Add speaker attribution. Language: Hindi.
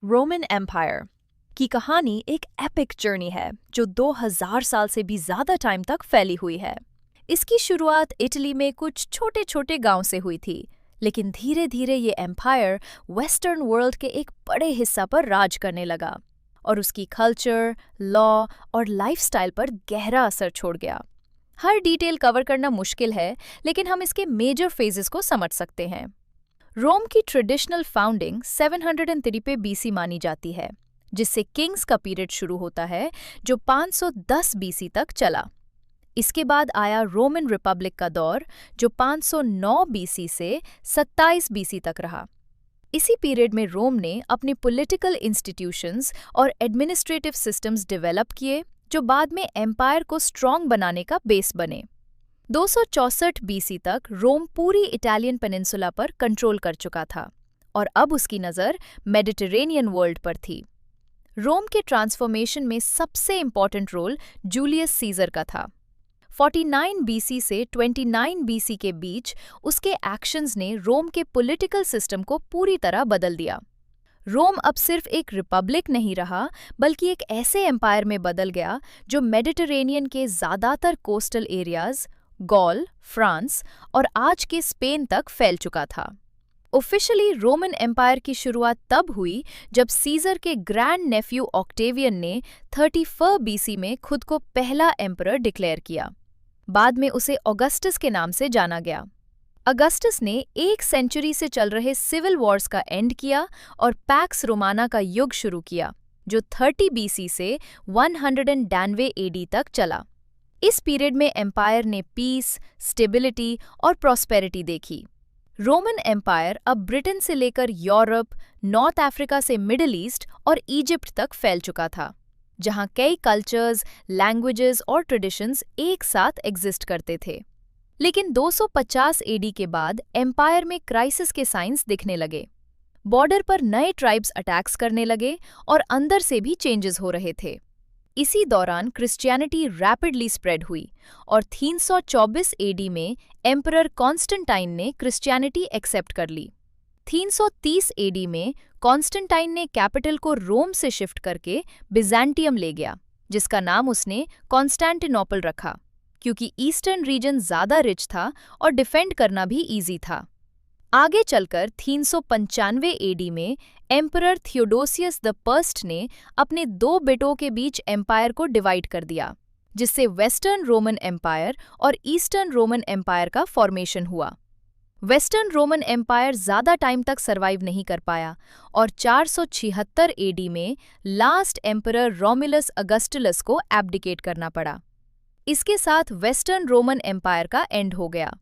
Speaker 1: रोमन एम्पायर की कहानी एक एपिक जर्नी है जो 2000 साल से भी ज्यादा टाइम तक फैली हुई है। इसकी शुरुआत इटली में कुछ छोटे छोटे गांव से हुई थी, लेकिन धीरे धीरे ये एम्पायर वेस्टर्न वर्ल्ड के एक बड़े हिस्सा पर राज करने लगा और उसकी कल्चर, लॉ और लाइफस्टाइल पर गहरा असर छोड़ गया। हर डिटेल कवर करना मुश्किल है, लेकिन हम इसके मेजर फेजेस को समझ सकते हैं। रोम की ट्रेडिशनल फाउंडिंग 703 बीसी मानी जाती है, जिससे किंग्स का पीरियड शुरू होता है जो 510 बीसी तक चला। इसके बाद आया रोमन रिपब्लिक का दौर जो 509 बीसी से 27 बीसी तक रहा। इसी पीरियड में रोम ने अपने पॉलिटिकल इंस्टीट्यूशंस और एडमिनिस्ट्रेटिव सिस्टम्स डेवलप किए जो बाद में एम्पायर को स्ट्रॉन्ग बनाने का बेस बने। 264 बीसी तक रोम पूरी इटालियन पेनिनसुला पर कंट्रोल कर चुका था और अब उसकी नज़र मेडिटेरेनियन वर्ल्ड पर थी। रोम के ट्रांसफॉर्मेशन में सबसे इम्पॉर्टेंट रोल जूलियस सीजर का था। 49 बीसी से 29 बीसी के बीच उसके एक्शंस ने रोम के पॉलिटिकल सिस्टम को पूरी तरह बदल दिया। रोम अब सिर्फ एक रिपब्लिक नहीं रहा, बल्कि एक ऐसे एम्पायर में बदल गया जो मेडिटेरेनियन के ज़्यादातर कोस्टल एरियाज, गॉल, फ्रांस और आज के स्पेन तक फैल चुका था। ऑफिशियली रोमन एम्पायर की शुरुआत तब हुई जब सीजर के ग्रैंड नेफ्यू ऑक्टेवियन ने 34 बीसी में खुद को पहला एम्परर डिक्लेयर किया। बाद में उसे ऑगस्टस के नाम से जाना गया। अगस्टस ने एक सेंचुरी से चल रहे सिविल वॉर्स का एंड किया और पैक्स रोमाना का युग शुरू किया, जो 30 बीसी से 192 एडी तक चला। इस पीरियड में एम्पायर ने पीस, स्टेबिलिटी और प्रॉस्पेरिटी देखी। रोमन एम्पायर अब ब्रिटेन से लेकर यूरोप, नॉर्थ अफ्रीका से मिडिल ईस्ट और इजिप्ट तक फैल चुका था, जहां कई कल्चर्स, लैंग्वेजेस और ट्रेडिशंस एक साथ एग्जिस्ट करते थे। लेकिन 250 एडी के बाद एम्पायर में क्राइसिस के साइंस दिखने लगे। बॉर्डर पर नए ट्राइब्स अटैक्स करने लगे और अंदर से भी चेंजेस हो रहे थे। इसी दौरान क्रिश्चियनिटी रैपिडली स्प्रेड हुई और 324 एडी में एम्परर कॉन्स्टेंटाइन ने क्रिश्चियनिटी एक्सेप्ट कर ली। 330 एडी में कॉन्स्टेंटाइन ने कैपिटल को रोम से शिफ्ट करके बिज़ेंटियम ले गया, जिसका नाम उसने कॉन्स्टेंटिनोपल रखा, क्योंकि ईस्टर्न रीजन ज़्यादा रिच था और डिफेंड करना भी इजी था। आगे चलकर 395 एडी में एम्परर थियोडोसियस द फर्स्ट ने अपने दो बेटों के बीच एम्पायर को डिवाइड कर दिया, जिससे वेस्टर्न रोमन एम्पायर और ईस्टर्न रोमन एम्पायर का फॉर्मेशन हुआ। वेस्टर्न रोमन एम्पायर ज़्यादा टाइम तक सरवाइव नहीं कर पाया और 476 एडी में लास्ट एम्परर रोमुलस अगस्टुलस को एब्डिकेट करना पड़ा। इसके साथ वेस्टर्न रोमन एम्पायर का एंड हो गया।